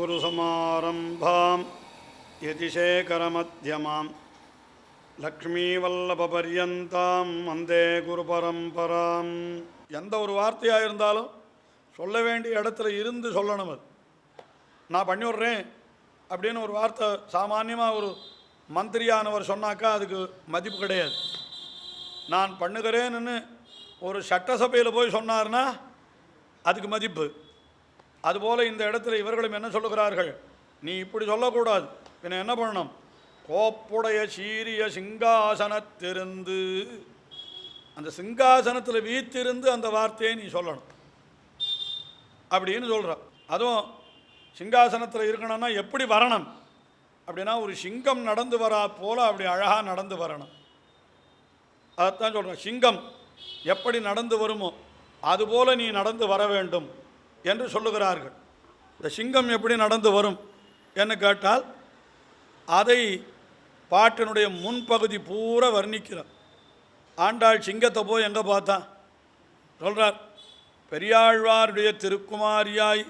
अस्मद्गुरुसमारम्भां यतिशेखरमध्यमां லக்ஷ்மீவல்லபபர்யந்தாம் வந்தே குரு பரம்பராம். எந்த ஒரு வார்த்தையாக இருந்தாலும் சொல்ல வேண்டிய இடத்துல இருந்து சொல்லணும். அது நான் பண்ணி விட்றேன் அப்படின்னு ஒரு வார்த்தை சாமானியமாக ஒரு மந்திரியானவர் சொன்னாக்கா அதுக்கு மதிப்பு கிடையாது. நான் பண்ணுகிறேன்னு ஒரு சட்டசபையில் போய் சொன்னார்னா அதுக்கு மதிப்பு. அதுபோல் இந்த இடத்துல இவர்களும் என்ன சொல்லுகிறார்கள், நீ இப்படி சொல்லக்கூடாது, பின்ன என்ன பண்ணணும், கோப்புடைய சீரிய சிங்காசனத்திருந்து, அந்த சிங்காசனத்தில் வீத்திருந்து அந்த வார்த்தையை நீ சொல்லணும் அப்படின்னு சொல்கிறான். அதுவும் சிங்காசனத்தில் இருக்கணும்னா எப்படி வரணும் அப்படின்னா ஒரு சிங்கம் நடந்து வரா போல் அப்படி அழகாக நடந்து வரணும். அதைத்தான் சொல்கிறேன். சிங்கம் எப்படி நடந்து வருமோ அதுபோல் நீ நடந்து வர வேண்டும் என்று சொல்லுகிறார்கள். இந்த சிங்கம் எப்படி நடந்து வரும் என்று கேட்டால் அதை பாட்டினுடைய முன்பகுதி பூரா வர்ணிக்கிறார். ஆண்டாள் சிங்கத்தை போய் எங்கே பார்த்தான் சொல்கிறார், பெரியாழ்வாருடைய திருக்குமாரியாய்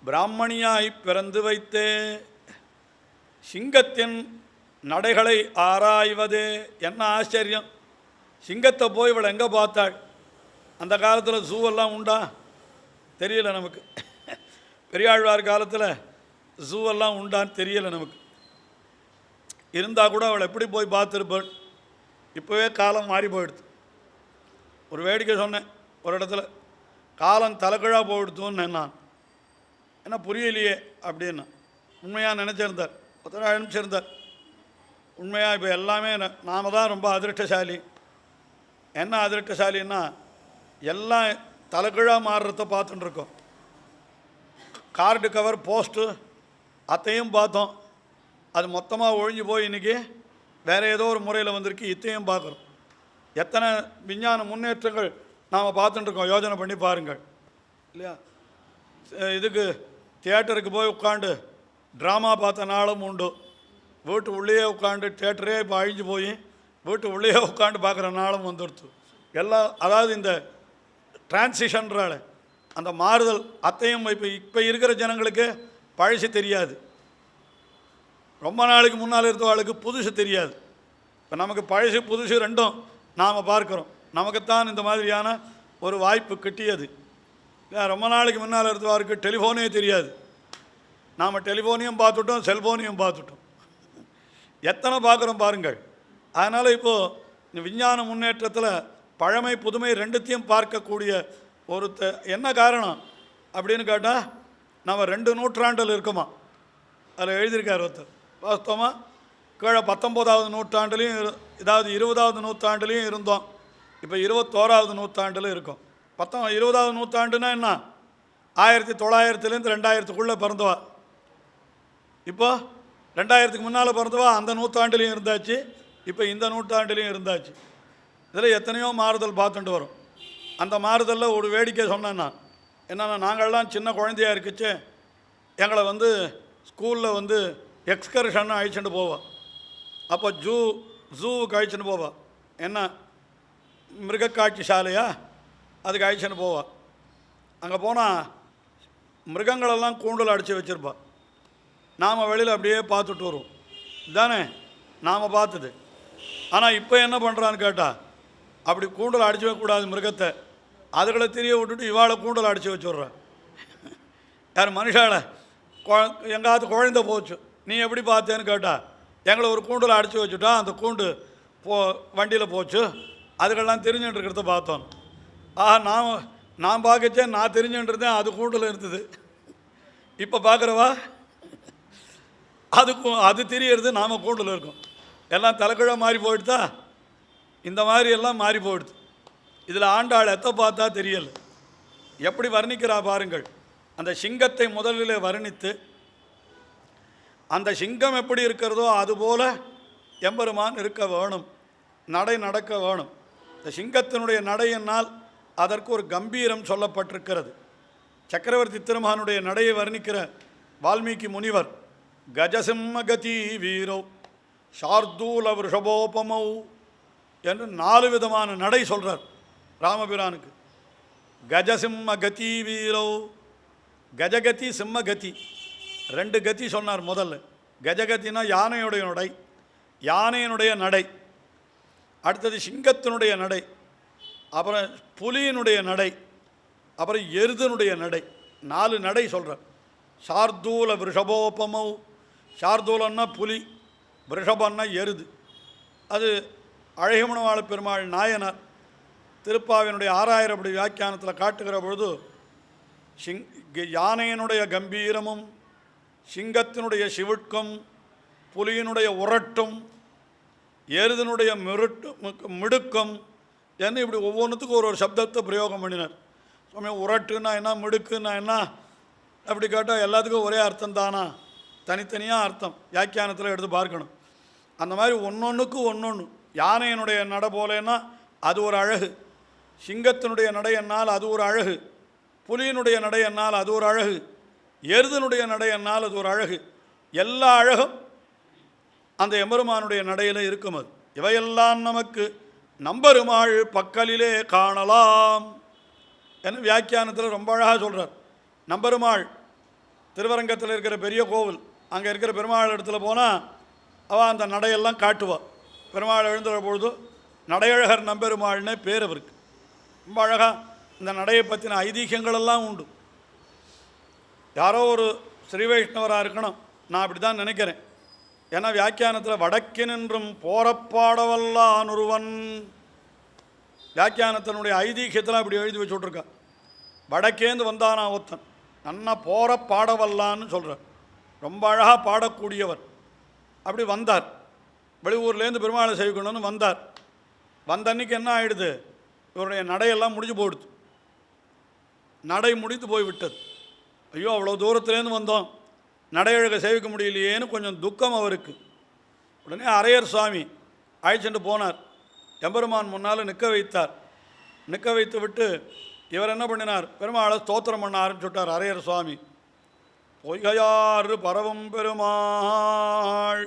பிராமணியாய் பிறந்து வைத்தே சிங்கத்தின் நடைகளை ஆராய்வதே. என்ன ஆச்சரியம், சிங்கத்தை போய் இவளை எங்கே பார்த்தாள்? அந்த காலத்தில் ஜூவெல்லாம் உண்டா தெரியலை நமக்கு. பெரியாழ்வார் காலத்தில் ஜூவெல்லாம் உண்டான்னு தெரியலை நமக்கு. இருந்தால் கூட அவளை எப்படி போய் பார்த்துருப்பாள். இப்போவே காலம் மாறி போயிடுது. ஒரு வேடிக்கை சொன்னேன் ஒரு இடத்துல, காலம் தலைக்கீழாக போயிடுத்துன்னு நான் என்ன புரியலையே அப்படின்னு உண்மையாக நினச்சிருந்தார். ஒருத்தர் அனுப்பிச்சிருந்தார். உண்மையாக இப்போ எல்லாமே நாம் தான் ரொம்ப அதிருஷ்டசாலி. என்ன அதிருஷ்டசாலின்னா எல்லாம் தலைகீழாக மாறுறத பார்த்துட்டுருக்கோம். கார்டு கவர் போஸ்ட்டு அத்தையும் பார்த்தோம், அது மொத்தமாக ஒழிஞ்சு போய் இன்றைக்கி வேறு ஏதோ ஒரு முறையில் வந்திருக்கு. இத்தையும் பார்க்குறோம். எத்தனை விஞ்ஞான முன்னேற்றங்கள் நாம் பார்த்துட்டுருக்கோம், யோஜனை பண்ணி பாருங்கள் இல்லையா. இதுக்கு தியேட்டருக்கு போய் உட்காந்து ட்ராமா பார்த்த நாளும் உண்டு. வீட்டு உள்ளேயே உட்காந்து, தியேட்டரே இப்போ அழிஞ்சு போய் வீட்டு உள்ளேயே உட்காந்து பார்க்குற நாளும் வந்துடுச்சு எல்லாம். அதாவது இந்த டிரான்சிஷன்றால அந்த மாறுதல் அத்தையும் இப்போ இருக்கிற ஜனங்களுக்கு பழசு தெரியாது, ரொம்ப நாளைக்கு முன்னால் இருந்தவாளுக்கு புதுசு தெரியாது. இப்போ நமக்கு பழசு புதுசு ரெண்டும் நாம் பார்க்குறோம். நமக்குத்தான் இந்த மாதிரியான ஒரு வாய்ப்பு கிட்டியது. ரொம்ப நாளைக்கு முன்னால் இருந்தவாருக்கு டெலிஃபோனே தெரியாது. நாம் டெலிஃபோனையும் பார்த்துட்டோம், செல்ஃபோனையும் பார்த்துட்டோம். எத்தனை பார்க்குறோம் பாருங்கள். அதனால் இப்போது விஞ்ஞான முன்னேற்றத்தில் பழமை புதுமை ரெண்டுத்தையும் பார்க்கக்கூடிய ஒரு என்ன காரணம் அப்படின்னு கேட்டால், நம்ம 2 நூற்றாண்டில் இருக்கோமா அதில் எழுதியிருக்கார் ஒருத்தர். வாஸ்தவமாக கீழே 19ஆவது நூற்றாண்டுலேயும் இதாவது 20ஆவது நூற்றாண்டுலேயும் இருந்தோம். இப்போ 21ஆவது நூற்றாண்டில் இருக்கோம். 20ஆவது நூற்றாண்டுனா என்ன, 1900லேருந்து 2000க்குள்ளே பிறந்தவா. இப்போ 2000க்கு முன்னால் பிறந்தவா அந்த நூற்றாண்டுலேயும் இருந்தாச்சு, இப்போ இந்த நூற்றாண்டுலேயும் இருந்தாச்சு. இதில் எத்தனையோ மாறுதல் பார்த்துட்டு வரும். அந்த மாறுதலில் ஒரு வேடிக்கை சொன்னேன்னா என்னென்னா, நாங்கள்லாம் சின்ன குழந்தையாக இருக்குச்சு எங்களை ஸ்கூலில் எக்ஸ்கர்ஷன் அழிச்சுட்டு போவோம். அப்போ ஜூவுக்கு அழிச்சுட்டு போவோம். என்ன மிருகக்காட்சி சாலையா, அதுக்கு அழிச்சுட்டு போவோம். அங்கே போனால் மிருகங்களெல்லாம் கூண்டில் அடித்து வச்சுருப்போம். நாம் வெளியில் அப்படியே பார்த்துட்டு வருவோம். இதுதானே நாம் பார்த்தது. ஆனால் இப்போ என்ன பண்ணுறான்னு கேட்டால், அப்படி கூண்டில் அடிச்சு வைக்கக்கூடாது மிருகத்தை, அதுகளை தெரிய விட்டுட்டு இவாளை கூண்டில் அடித்து வச்சுட்றேன். யார் மனுஷால எங்காவது குழந்தை போச்சு, நீ எப்படி பார்த்தேன்னு கேட்டால், எங்களை ஒரு கூண்டில் அடித்து வச்சுட்டா அந்த கூண்டு வண்டியில் போச்சு, அதுக்கெல்லாம் தெரிஞ்சுட்டு இருக்கிறத பார்த்தோம். நான் பார்க்கச்சே நான் தெரிஞ்சுட்டு இருந்தேன், அது கூண்டில் இருந்தது. இப்போ பார்க்குறவா அது தெரியறது நாம் கூண்டில் இருக்கோம். எல்லாம் தலைக்கீழ மாறி போயிடுதா. இந்த மாதிரி எல்லாம் மாறி போயிடுது. இதில் ஆண்டாள் எத்தை பார்த்தா தெரியலை. எப்படி வர்ணிக்கிறா பாருங்கள். அந்த சிங்கத்தை முதலில் வர்ணித்து, அந்த சிங்கம் எப்படி இருக்கிறதோ அதுபோல் எம்பெருமான் இருக்க வேணும், நடை நடக்க வேணும். இந்த சிங்கத்தினுடைய நடையினால் அதற்கு ஒரு கம்பீரம் சொல்லப்பட்டிருக்கிறது. சக்கரவர்த்தி திருமகனுடைய நடையை வர்ணிக்கிற வால்மீகி முனிவர் கஜசிம்மகதி வீரோ ஷார்தூல விஷபோபமௌ என்று 4 விதமான நடை சொல்கிறார் ராமபிரானுக்கு. கஜசிம்ம கதி வீரோ, கஜகதி சிம்மகதி. 2 கதி சொன்னார். முதல்ல கஜகத்தினா யானையுடைய நடை, யானையினுடைய நடை. அடுத்தது சிங்கத்தினுடைய நடை, அப்புறம் புலியினுடைய நடை, அப்புறம் எருதனுடைய நடை. 4 நடை சொல்கிறார். சார்தூல விஷபோபமௌ, சார்தூலன்னா புலி, விஷபன்னா எருது. அது அழகிமணவாள பெருமாள் நாயனார் திருப்பாவினுடைய 6000 அப்படி வியாக்கியானத்தில் காட்டுகிற பொழுது யானையினுடைய கம்பீரமும், சிங்கத்தினுடைய சிவிட்கும், புலியினுடைய உரட்டும், எருதனுடைய மிடுக்கும் என்ன, இப்படி ஒவ்வொன்றுத்துக்கும் ஒரு சப்தத்தை பிரயோகம் பண்ணினார். சுவாமி உரட்டுன்னா என்ன, மிடுக்குன்னா என்ன அப்படி கேட்டால் எல்லாத்துக்கும் ஒரே அர்த்தம் தானா? தனித்தனியாக அர்த்தம் வியாக்கியானத்தில் எடுத்து பார்க்கணும். அந்த மாதிரி ஒன்றொன்றுக்கு ஒன்றொன்று. யானையினுடைய நடை போலேன்னா அது ஒரு அழகு, சிங்கத்தினுடைய நடை என்னால் அது ஒரு அழகு, புலியினுடைய நடை என்னால் அது ஒரு அழகு, எருதனுடைய நடை என்னால் அது ஒரு அழகு. எல்லா அழகும் அந்த எம்பெருமானுடைய நடையில் இருக்கும். அது இவையெல்லாம் நமக்கு நம்பெருமாள் பக்கலிலே காணலாம் என்று வியாக்கியானத்தில் ரொம்ப அழகாக சொல்கிறார். நம்பெருமாள் திருவரங்கத்தில் இருக்கிற பெரிய கோவில், அங்கே இருக்கிற பெருமாள் இடத்துல போனால் அவள் அந்த நடையெல்லாம் காட்டுவாள். பெருமாள் எழுந்துகிற பொழுது நடையழகர் நம்பெருமாள்னே பேர் அவருக்கு. ரொம்ப அழகாக இந்த நடையை பற்றின ஐதீகங்களெல்லாம் உண்டு. யாரோ ஒரு ஸ்ரீ வைஷ்ணவராக இருக்கணும், நான் அப்படி தான் நினைக்கிறேன். ஏன்னா வியாக்கியானத்தில் வடக்கினின்றும் போரப்பாடவல்லான் ஒருவன், வியாக்கியானத்தினுடைய ஐதீகத்தில் அப்படி எழுதி வச்சு விட்ருக்கா. வடக்கேந்து வந்தானா ஒருத்தன், நன்னா போற பாடவல்லான்னு சொல்கிறார். ரொம்ப அழகாக பாடக்கூடியவர். அப்படி வந்தார், வெளியூர்லேருந்து பெருமாளை சேவிக்கணும்னு வந்தார். வந்த அன்றைக்கி என்ன ஆகிடுது, இவருடைய நடையெல்லாம் முடிஞ்சு போயிடுது. நடை முடித்து போய்விட்டது. ஐயோ அவ்வளோ தூரத்துலேருந்து வந்தோம், நடையழக சேவிக்க முடியலையேன்னு கொஞ்சம் துக்கம் அவருக்கு. உடனே அரையர் சுவாமி அழைச்சிட்டு போனார். எம்பெருமான் முன்னால் நிற்க வைத்தார். நிற்க வைத்து விட்டு இவர் என்ன பண்ணினார், பெருமாளை ஸ்தோத்திரம் பண்ண ஆரம்பிச்சுட்டார் அரையர் சுவாமி. பொய்கையாறு பரவும் பெருமாள்,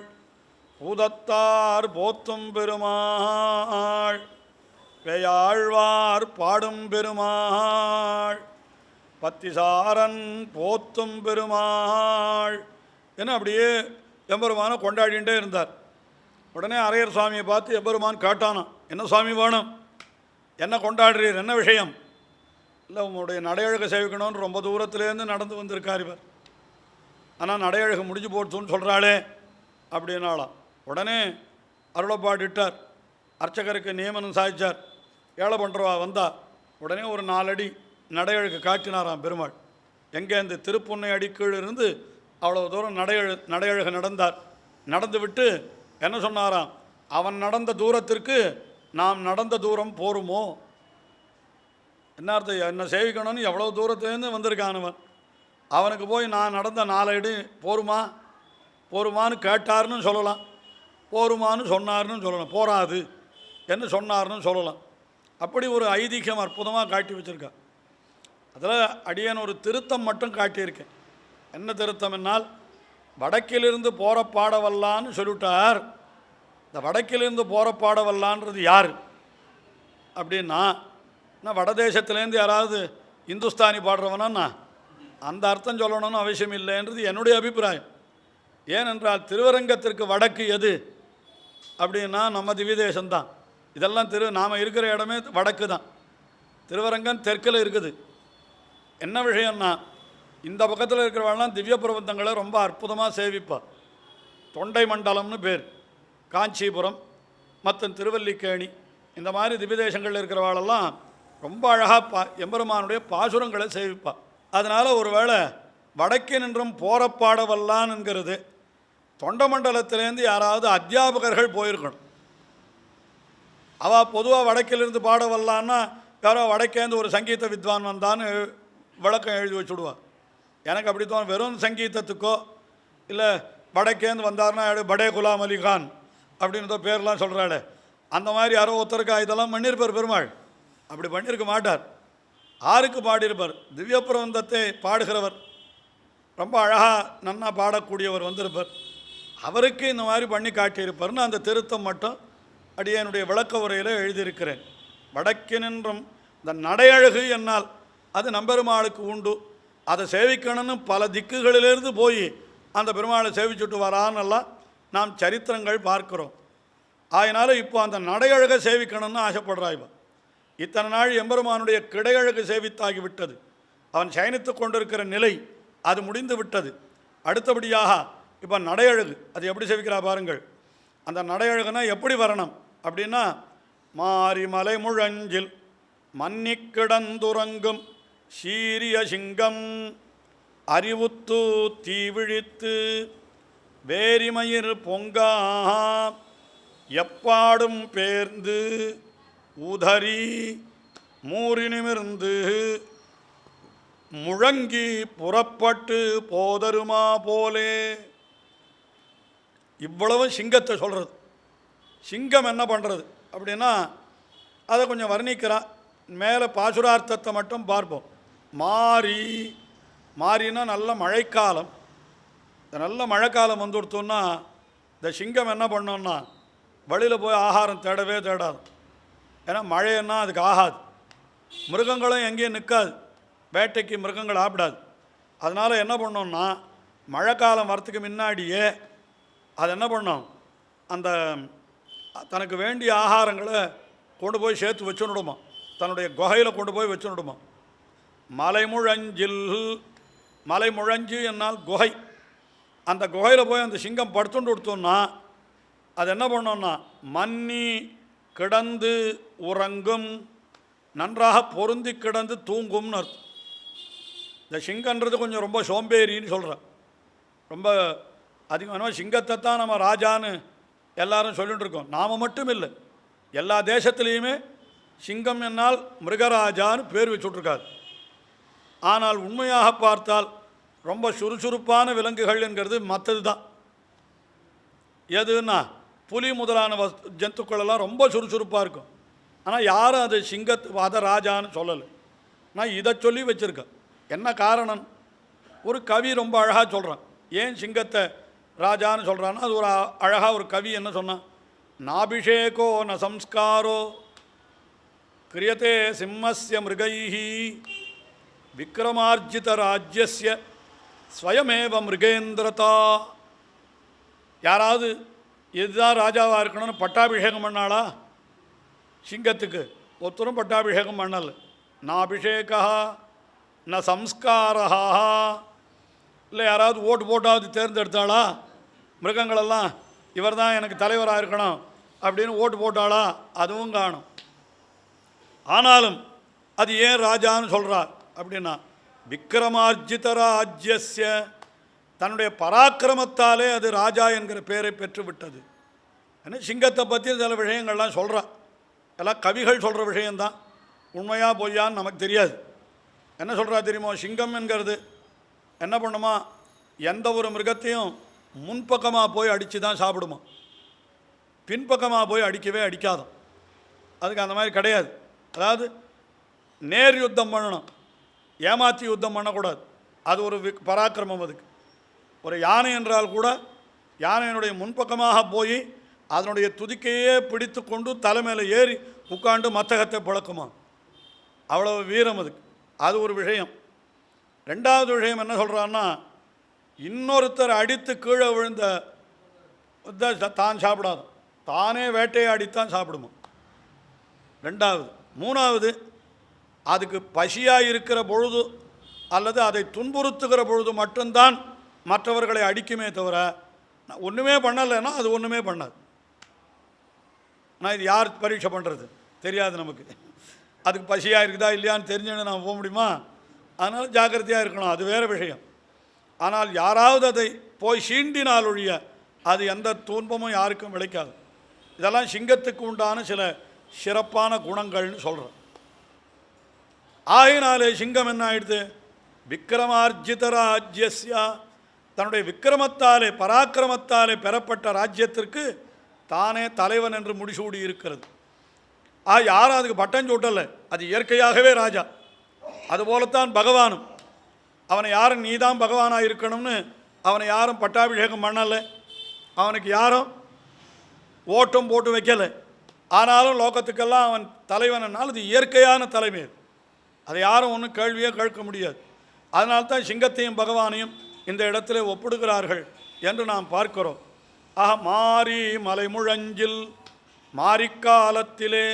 பூதத்தார் போத்தும் பெருமாள், பெயாழ்வார் பாடும் பெருமாள், பத்திசாரன் போத்தும் பெருமாள் என்ன அப்படியே எம்பெருமானை கொண்டாடிகிட்டே இருந்தார். உடனே அரையர் சுவாமியை பார்த்து எம்பெருமான் காட்டானான். என்ன சுவாமி வேணும், என்ன கொண்டாடுறீர், என்ன விஷயம்? இல்லை உங்களுடைய நடையழக சேவிக்கணும்னு ரொம்ப தூரத்துலேருந்து நடந்து வந்திருக்கார் இவர், ஆனால் நடையழகு முடிஞ்சு போட்டுன்னு சொல்கிறாளே அப்படின்னாலாம். உடனே அருளப்பாடிட்டார். அர்ச்சகருக்கு நியமனம் சாதிச்சார். ஏழை பண்ணுறவா வந்தா உடனே ஒரு 4 அடி நடையழகு காட்டினாராம் பெருமாள். எங்கே இந்த திருப்புன்னை அடிக்கீழ் இருந்து அவ்வளோ தூரம் நடையழகு நடந்தார். நடந்து விட்டு என்ன சொன்னாராம், அவன் நடந்த தூரத்திற்கு நாம் நடந்த தூரம் போருமோ? என்ன அர்த்தம், என்னை சேவிக்கணும்னு எவ்வளோ தூரத்துலேருந்து வந்திருக்கானவன், அவனுக்கு போய் நான் நடந்த 4 அடி போருமான்னு கேட்டார்னு சொல்லலாம், போருமான்னு சொன்னார்னு சொல்லலாம், போராது என்ன சொன்னார்னு சொல்லலாம். அப்படி ஒரு ஐதீகம் அற்புதமாக காட்டி வச்சுருக்கா. அதில் அடியன் ஒரு திருத்தம் மட்டும் காட்டியிருக்கேன். என்ன திருத்தம் என்னால், வடக்கிலிருந்து போகிற பாடவல்லான்னு சொல்லிவிட்டார். இந்த வடக்கிலிருந்து போகிற பாடவல்லான்றது யார் அப்படின்னா, நான் வடதேசத்துலேருந்து யாராவது இந்துஸ்தானி பாடுறவனா அந்த அர்த்தம் சொல்லணும்னு அவசியம் இல்லைன்றது என்னுடைய அபிப்பிராயம். ஏனென்றால் திருவரங்கத்திற்கு வடக்கு எது அப்படின்னா நம்ம திவ்ய தேசம்தான். இதெல்லாம் நாம் இருக்கிற இடமே வடக்கு தான். திருவரங்கம் தெற்கில் இருக்குது. என்ன விஷயம்னா, இந்த பக்கத்தில் இருக்கிறவெல்லாம் திவ்ய பிரபந்தங்களை ரொம்ப அற்புதமாக சேவிப்பாள். தொண்டை மண்டலம்னு பேர். காஞ்சிபுரம் மற்றும் திருவல்லிக்கேணி இந்த மாதிரி திவ்ய தேசங்களில் இருக்கிறவாளெல்லாம் ரொம்ப அழகாக எம்பெருமானுடைய பாசுரங்களை சேவிப்பாள். அதனால் ஒரு வேளை வடக்கே நின்றும் போற பாடவல்லான்ங்கிறது தொண்ட மண்டலத்திலேருந்து யாராவது அத்தியாபகர்கள் போயிருக்கணும். அவள் பொதுவாக வடக்கிலிருந்து பாடவல்லான்னா யாரோ வடக்கேந்து ஒரு சங்கீத வித்வான் வந்தான்னு விளக்கம் எழுதி வச்சுடுவாள். எனக்கு அப்படி தோணும், வெறும் சங்கீதத்துக்கோ இல்லை வடக்கேந்து வந்தார்னா படே குலாம் அலி கான் அப்படின்ற பேர்லாம் சொல்கிறாள். அந்த மாதிரி யாரோ ஒருத்தருக்கா இதெல்லாம் பண்ணியிருப்பார் பெருமாள். அப்படி பண்ணியிருக்க மாட்டார். ஆருக்கு பாடியிருப்பார், திவ்ய பிரபந்தத்தை பாடுகிறவர், ரொம்ப அழகாக நன்னா பாடக்கூடியவர் வந்திருப்பார். அவருக்கு இந்த மாதிரி பண்ணி காட்டியிருப்பார்னு அந்த திருத்தம் மட்டும் அடியனுடைய விளக்க உரையில் எழுதியிருக்கிறேன். வடக்கினின்றும் இந்த நடையழகு என்னால் அது நம்பெருமாளுக்கு உண்டு. அதை சேவிக்கணும்னு பல திக்குகளிலிருந்து போய் அந்த பெருமாளை சேவிச்சுட்டு வரான்னெல்லாம் நாம் சரித்திரங்கள் பார்க்கிறோம். அதனால் இப்போ அந்த நடையழகை சேவிக்கணும்னு ஆசைப்படுறா. இவன் இத்தனை நாள் எம்பெருமானுடைய கிடையழகு சேவித்தாகிவிட்டது. அவன் சயனித்து கொண்டிருக்கிற நிலை அது முடிந்து விட்டது. அடுத்தபடியாக இப்போ நடையழகு அது எப்படி சேவிக்கிறா பாருங்கள். அந்த நடையழகுனா எப்படி வரணும் அப்படின்னா, மாரி மலை முழஞ்சில் மன்னி கிடந்துறங்கும் சீரிய சிங்கம் அறிவுத்து தீவிழித்து வேரிமயிர் பொங்கா எப்பாடும் பேர்ந்து உதறி மூறி நிமிர்ந்து முழங்கி புறப்பட்டு போதருமா போலே. இவ்வளவு சிங்கத்தை சொல்கிறது. சிங்கம் என்ன பண்ணுறது அப்படின்னா அதை கொஞ்சம் வர்ணிக்கிறா. மேலே பாசுரார்த்தத்தை மட்டும் பார்ப்போம். மாறினா நல்ல மழைக்காலம். இந்த நல்ல மழைக்காலம் வந்து கொடுத்தோன்னா இந்த சிங்கம் என்ன பண்ணோன்னா வழியில் போய் ஆகாரம் தேடவே தேடாது. ஏன்னா மழைன்னா அதுக்கு ஆகாது. மிருகங்களும் எங்கேயும் நிற்காது. வேட்டைக்கு மிருகங்கள் ஆப்பிடாது. அதனால் என்ன பண்ணோன்னா மழை காலம் வரத்துக்கு முன்னாடியே அது என்ன பண்ணோம், அந்த தனக்கு வேண்டிய ஆகாரங்களை கொண்டு போய் சேர்த்து வச்சுன்னுடுமா. தன்னுடைய குகையில் கொண்டு போய் வச்சுன்னுடுமா. மலை முழஞ்சு என்னால் குகை. அந்த குகையில் போய் அந்த சிங்கம் படுத்துட்டு கொடுத்தோன்னா அது என்ன பண்ணோன்னா மன்னி கிடந்து உறங்கும், நன்றாக பொருந்தி கிடந்து தூங்கும்னு அர்த்தம். இந்த சிங்கன்றது கொஞ்சம் ரொம்ப சோம்பேறின்னு சொல்கிறேன். ரொம்ப அதிகமாக சிங்கத்தை தான் நம்ம ராஜான்னு எல்லாரும் சொல்லிட்டு இருக்கோம். நாம் மட்டும் இல்லை, எல்லா தேசத்துலேயுமே சிங்கம் என்னால் மிருகராஜான்னு பேர் வச்சுட்ருக்காது. ஆனால் உண்மையாக பார்த்தால் ரொம்ப சுறுசுறுப்பான விலங்குகள் என்கிறது மற்றது தான். எதுன்னா புலி முதலான ஜந்துக்களெல்லாம் ரொம்ப சுறுசுறுப்பாக இருக்கும். ஆனால் யாரும் அது அதை ராஜான்னு சொல்லலை. நான் இதை சொல்லி வச்சுருக்கேன். என்ன காரணம்? ஒரு கவி ரொம்ப அழகாக சொல்கிறான். ஏன் சிங்கத்தை ராஜான்னு சொல்கிறான்னா அது ஒரு அழகாக ஒரு கவி என்ன சொன்னான், நாபிஷேகோ ந சம்ஸ்காரோ கிரியதே சிம்மஸ்ய மிருகைஹி விக்ரமார்ஜித ராஜ்யஸ்ய ஸ்வயமேவ மிருகேந்திரதா. யாராவது இதுதான் ராஜாவாக இருக்கணும்னு பட்டாபிஷேகம் பண்ணாளா? சிங்கத்துக்கு ஒருத்தரும் பட்டாபிஷேகம் பண்ணல. நாபிஷேகா ந சம்ஸ்காரா. இல்லை யாராவது ஓட்டு போட்டாவது தேர்ந்தெடுத்தாளா? மிருகங்களெல்லாம் இவர் தான் எனக்கு தலைவராக இருக்கணும் அப்படின்னு ஓட்டு போட்டாளா? அதுவும் காணும். ஆனாலும் அது ஏன் ராஜான்னு சொல்கிறார் அப்படின்னா விக்ரமார்ஜித ராஜ்யஸ்ய, தன்னுடைய பராக்கிரமத்தாலே அது ராஜா என்கிற பெயரை பெற்று விட்டது. ஏன்னா சிங்கத்தை பற்றி சில விஷயங்கள்லாம் சொல்கிறா. எல்லாம் கவிகள் சொல்கிற விஷயந்தான். உண்மையாக பொய்யான்னு நமக்கு தெரியாது. என்ன சொல்கிறா தெரியுமோ, சிங்கம் என்கிறது என்ன பண்ணுமா, எந்த ஒரு மிருகத்தையும் முன்பக்கமாக போய் அடித்து தான் சாப்பிடுமா. பின்பக்கமாக போய் அடிக்கவே அடிக்காதான். அதுக்கு அந்த மாதிரி கிடையாது. அதாவது நேர் யுத்தம் பண்ணணும், ஏமாற்றி யுத்தம் பண்ணக்கூடாது. அது ஒரு பராக்கிரமம். அதுக்கு ஒரு யானை என்றால் கூட யானையினுடைய முன்பக்கமாக போய் அதனுடைய துதிக்கையே பிடித்து கொண்டு தலைமையில் ஏறி உட்காண்டு மத்தகத்தை பழக்குமா. அவ்வளோ வீரம் அதுக்கு. அது ஒரு விஷயம். ரெண்டாவது விஷயம் என்ன சொல்கிறான்னா, இன்னொருத்தர் அடித்து கீழே விழுந்த தான் சாப்பிடாது, தானே வேட்டையாடித்தான் சாப்பிடுமா. ரெண்டாவது. மூணாவது, அதுக்கு பசியாக இருக்கிற பொழுது அல்லது அதை துன்புறுத்துகிற பொழுது மட்டும்தான் மற்றவர்களை அடிக்குமே தவிர ஒன்றுமே பண்ணலைன்னா அது ஒன்றுமே பண்ணாது. நான் இது யார் பரீட்சை பண்ணுறது தெரியாது நமக்கு. அதுக்கு பசியாக இருக்குதா இல்லையான்னு தெரிஞ்சுன்னு நம்ம போக முடியுமா? அதனால் ஜாக்கிரதையாக இருக்கணும், அது வேறு விஷயம். ஆனால் யாராவது அதை போய் சீண்டினால் ஒழிய அது எந்த துன்பமும் யாருக்கும் விளைக்காது. இதெல்லாம் சிங்கத்துக்கு உண்டான சில சிறப்பான குணங்கள்னு சொல்கிறேன். ஆகினாலே சிங்கம் என்ன ஆயிடுது, விக்ரமார்ஜித ராஜ்யஸ்யா, தன்னுடைய விக்கிரமத்தாலே பராக்கிரமத்தாலே பெறப்பட்ட ராஜ்யத்திற்கு தானே தலைவன் என்று முடிசூடி இருக்கிறது. யாரும் அதுக்கு பட்டம் சூட்டலை, அது இயற்கையாகவே ராஜா. அதுபோலத்தான் பகவானும். அவனை யாரும் நீ தான் பகவானாக இருக்கணும்னு அவனை யாரும் பட்டாபிஷேகம் பண்ணலை, அவனுக்கு யாரும் ஓட்டம் போட்டு வைக்கலை. ஆனாலும் லோகத்துக்கெல்லாம் அவன் தலைவனால் அது இயற்கையான தலைமை. அதை யாரும் ஒன்றும் கேள்வியே கேட்க முடியாது. அதனால்தான் சிங்கத்தையும் பகவானையும் இந்த இடத்துல ஒப்பிடுகிறார்கள் என்று நாம் பார்க்கிறோம். ஆக மாரி மலைமுழஞ்சில், மாரிக்காலத்திலே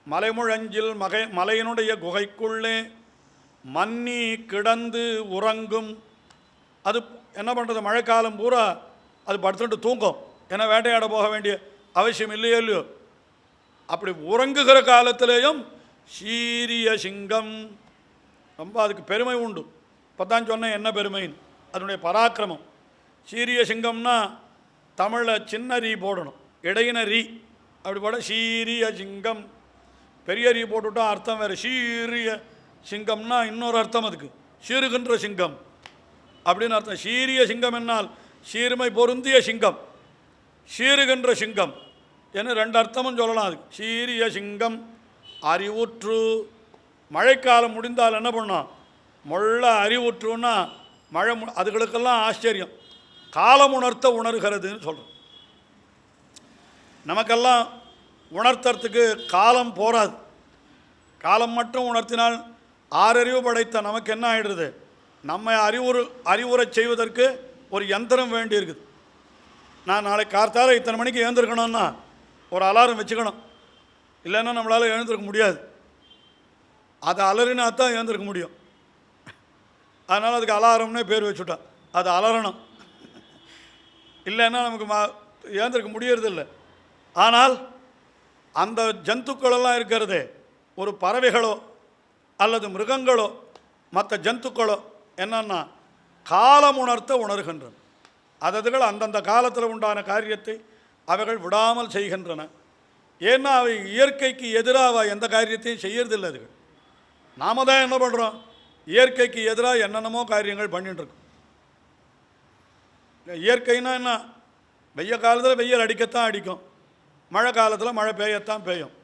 மலைமுழஞ்சில் மலையினுடைய குகைக்குள்ளே மன்னி கிடந்து உறங்கும். அது என்ன பண்ணுறது, மழைக்காலம் பூரா அது படுத்துட்டு தூங்கும். ஏன்னா வேட்டையாட போக வேண்டிய அவசியம் இல்லையோ இல்லையோ. அப்படி உறங்குகிற காலத்திலேயும் சீரிய சிங்கம், ரொம்ப அதுக்கு பெருமை உண்டு. இப்போ தான் சொன்னேன் என்ன பெருமைன்னு, அதனுடைய பராக்கிரமம். சீரிய சிங்கம்னா தமிழில் சின்ன ரீ போடணும், இடையின ரீ அப்படி போட சீரிய சிங்கம். பெரிய ரீ போட்டுவிட்டா அர்த்தம் வேறு. சீரிய சிங்கம்னா இன்னொரு அர்த்தம், அதுக்கு சீருகின்ற சிங்கம் அப்படின்னு அர்த்தம். சீரிய சிங்கம் என்னால் சீர்மை பொருந்திய சிங்கம், சீருகின்ற சிங்கம் என்று ரெண்டு அர்த்தமும் சொல்லலாம். அதுக்கு சீரிய சிங்கம். அறிவுற்று, மழைக்காலம் முடிந்தால் என்ன பண்ணோம், முள்ள அறிவுற்றுன்னா மழை அதுகளுக்கெல்லாம் ஆச்சரியம், காலம் உணர்த்த உணர்கிறதுன்னு சொல்கிறோம். நமக்கெல்லாம் உணர்த்துறதுக்கு காலம் போராது. காலம் மட்டும் உணர்த்தினால் ஆறறிவு படைத்த நமக்கு என்ன ஆகிடுது, நம்ம அறிவுரை செய்வதற்கு ஒரு யந்திரம் வேண்டி இருக்குது. நான் நாளைக்கு கார்த்தால இத்தனை மணிக்கு எழுந்திருக்கணும்னா ஒரு அலாரம் வச்சுக்கணும், இல்லைன்னா நம்மளால் எழுந்திருக்க முடியாது. அதை அலறினா தான் எழுந்திருக்க முடியும். அதனால் அதுக்கு அலாரம்னே பேர் வச்சுட்டான். அது அலறணும், இல்லைன்னா நமக்கு எழுந்திருக்க முடியறதில்லை. ஆனால் அந்த ஜந்துக்களெல்லாம் இருக்கிறதே, ஒரு பறவைகளோ அல்லது மிருகங்களோ மற்ற ஜந்துக்களோ என்னன்னா காலம் உணர்த்த உணர்கின்றன. அதுகள் அந்தந்த காலத்தில் உண்டான காரியத்தை அவைகள் விடாமல் செய்கின்றன. ஏன்னா அவை இயற்கைக்கு எதிராக எந்த காரியத்தையும் செய்யறதில்லை. அதுகள் நாம தான் என்ன பண்ணுறோம், இயற்கைக்கு எதிராக என்னென்னமோ காரியங்கள் பண்ணிட்டுருக்கோம். இயற்கைன்னா என்ன, வெய்ய காலத்தில் வெயில் அடிக்கத்தான் அடிக்கும், மழை காலத்தில் மழை பெய்யத்தான் பெய்யும்.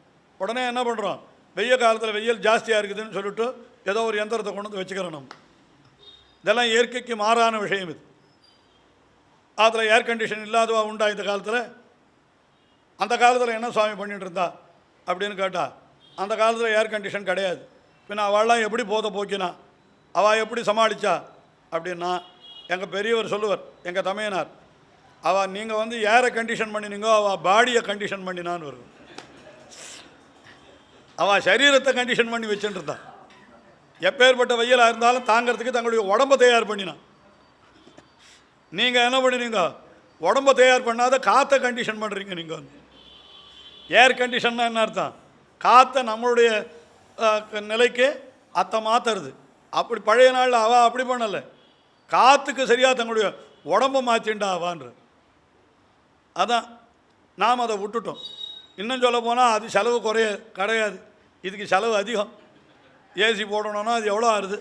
உடனே என்ன பண்ணுறோம், வெய்ய காலத்தில் வெயில் ஜாஸ்தியாக இருக்குதுன்னு சொல்லிட்டு ஏதோ ஒரு யந்திரத்தை கொண்டு வந்து வச்சுக்கிறோம். நம்ம இதெல்லாம் இயற்கைக்கு மாறான விஷயம். இது அதில் ஏர் கண்டிஷன் இல்லாதவா உண்டா இந்த காலத்தில்? அந்த காலத்தில் என்ன சுவாமி பண்ணிகிட்டு இருந்தா அப்படின்னு கேட்டால், அந்த காலத்தில் ஏர் கண்டிஷன் கிடையாது. பின்ன அவள்லாம் எப்படி போக்கினா, அவள் எப்படி சமாளித்தா அப்படின்னா, எங்கள் பெரியவர் சொல்லுவார், எங்கள் தமையனார், அவள் நீங்கள் வந்து ஏரை கண்டிஷன் பண்ணினீங்கோ, அவள் பாடியை கண்டிஷன் பண்ணினான்னு வரும். அவள் சரீரத்தை கண்டிஷன் பண்ணி வச்சுட்டுருந்தான். எப்பேற்பட்ட வெயிலாக இருந்தாலும் தாங்கிறதுக்கு தங்களுடைய உடம்பை தயார் பண்ணினான். நீங்கள் என்ன பண்ணினீங்க, உடம்பை தயார் பண்ணாத காற்றை கண்டிஷன் பண்ணுறீங்க. நீங்கள் வந்து ஏர் கண்டிஷன்னா என்ன அர்த்தம், காற்றை நம்மளுடைய நிலைக்கு அத்தை மாற்றுறது. அப்படி பழைய நாளில் அவள் அப்படி பண்ணலை, காற்றுக்கு சரியாக தங்களுடைய உடம்பை மாற்றிண்டா அவான்ற. அதான் நாம் அதை விட்டுட்டோம். இன்னும் சொல்ல போனால் அது செலவு கிடையாது, இதுக்கு செலவு அதிகம். ஏசி போடணுன்னா அது எவ்வளோ ஆகுது,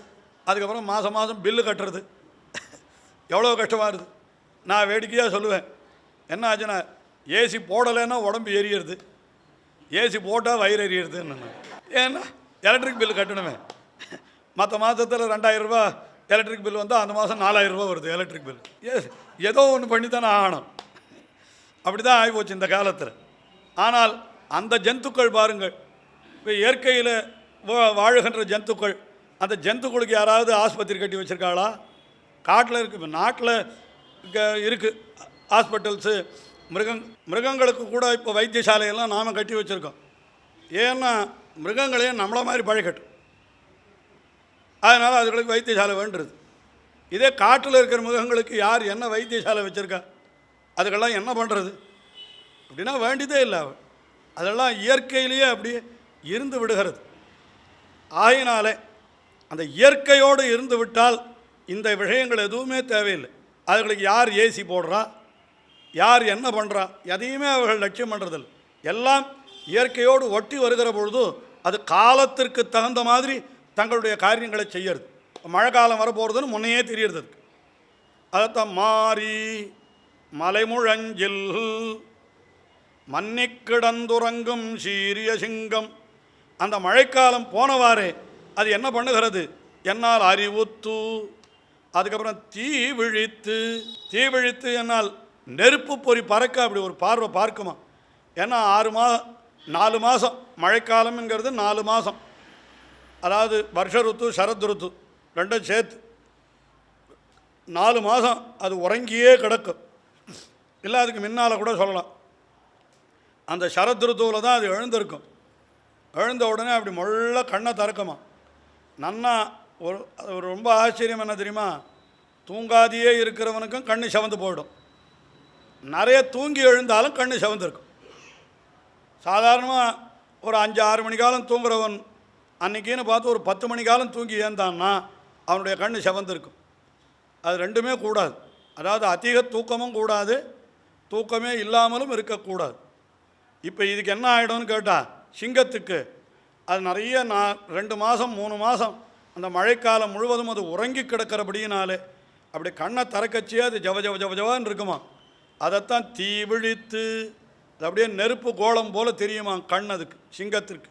அதுக்கப்புறம் மாதம் மாதம் பில்லு கட்டுறது எவ்வளோ கஷ்டமாக இருக்குது. நான் வேடிக்கையாக சொல்லுவேன், என்ன ஆச்சுன்னா ஏசி போடலைன்னா உடம்பு எரியிறது, ஏசி போட்டால் வயிறு எரியிறதுன்னு. ஏன்னா எலக்ட்ரிக் பில்லு கட்டணுமே, மற்ற மாதத்தில் 2000 ரூபா எலக்ட்ரிக் பில் வந்தால் அந்த மாதம் 4000 ரூபா வருது எலக்ட்ரிக் பில். ஏதோ ஒன்று பண்ணி தானே ஆகணும். அப்படி தான் ஆகிப்போச்சு இந்த காலத்தில். ஆனால் அந்த ஜந்துக்கள் பாருங்கள், இப்போ இயற்கையில் வாழுகின்ற ஜந்துக்கள், அந்த ஜந்துக்களுக்கு யாராவது ஆஸ்பத்திரி கட்டி வச்சுருக்காளா? காட்டில் இருக்குது, இப்போ நாட்டில் இருக்குது ஹாஸ்பிட்டல்ஸு. மிருகங்களுக்கு கூட இப்போ வைத்தியசாலையெல்லாம் நாம் கட்டி வச்சுருக்கோம். ஏன்னா மிருகங்களையே நம்மளை மாதிரி பழகட்டும், அதனால் அதுகளுக்கு வைத்தியசாலை வேண்டுறது. இதே காட்டில் இருக்கிற மிருகங்களுக்கு யார் என்ன வைத்தியசாலை வச்சுருக்கா, அதுக்கெல்லாம் என்ன பண்ணுறது அப்படின்னா வேண்டியதே இல்லை. அதெல்லாம் இயற்கையிலேயே அப்படியே இருந்து விடுகிறது. ஆகினாலே அந்த இயற்கையோடு இருந்து விட்டால் இந்த விஷயங்கள் எதுவுமே தேவையில்லை. அதுகளுக்கு யார் ஏசி போடுறா, யார் என்ன பண்ணுறா, எதையுமே அவர்கள் லட்சியம் பண்ணுறதில்லை. எல்லாம் இயற்கையோடு ஒட்டி வருகிற பொழுது அது காலத்திற்கு தகுந்த மாதிரி தங்களுடைய காரியங்களை செய்யறது. மழை காலம் வரப்போகிறதுன்னு முன்னையே தெரியறது. அதைத்தான் மாறி மலைமுழஞ்சில் மன்னி கிடந்துறங்கும் சீரிய சிங்கம். அந்த மழைக்காலம் போனவாறே அது என்ன பண்ணுகிறது, என்னால் அறிவுத்து. அதுக்கப்புறம் தீ விழித்து என்னால் நெருப்பு பொறி பறக்க அப்படி ஒரு பார்வை பார்க்குமா. ஏன்னா 4 மாதம் மழைக்காலம்ங்கிறது 4 மாதம், அதாவது வருஷ ருத்து சரத் ருத்து ரெண்டும் சேர்த்து 4 மாதம் அது உறங்கியே கிடக்கும். இல்லை அதுக்கு முன்னால் கூட சொல்லலாம். அந்த சரத்ருத்துவில் தான் அது எழுந்திருக்கும். எழுந்த உடனே அப்படி மொள்ள கண்ணை திறக்குமா. நன்னா ஒரு ரொம்ப ஆச்சரியம் என்ன தெரியுமா, தூங்காதையே இருக்கிறவனுக்கும் கண்ணு சிவந்து போயிடும். நிறைய தூங்கி எழுந்தாலும் கண்ணு சிவந்திருக்கும். சாதாரணமாக ஒரு 5-6 மணி காலம் தூங்குறவன் அன்றைக்கின்னு பார்த்து ஒரு 10 மணி காலம் தூங்கி ஏந்தான்னா அவனுடைய கண்ணு சிவந்திருக்கும். அது ரெண்டுமே கூடாது. அதாவது அதிக தூக்கமும் கூடாது, தூக்கமே இல்லாமலும் இருக்கக்கூடாது. இப்போ இதுக்கு என்ன ஆகிடும்னு கேட்டால், சிங்கத்துக்கு அது நிறைய 2 மாதம் 3 மாதம் அந்த மழைக்காலம் முழுவதும் அது உறங்கி கிடக்கிறபடியினாலே அப்படி கண்ணை திறக்கச்சியே அது ஜவ ஜவ ஜவ ஜவான்னு இருக்குமா. அதைத்தான் தீ விழித்து, அது அப்படியே நெருப்பு கோலம் போல் தெரியுமா கண் அதுக்கு, சிங்கத்திற்கு.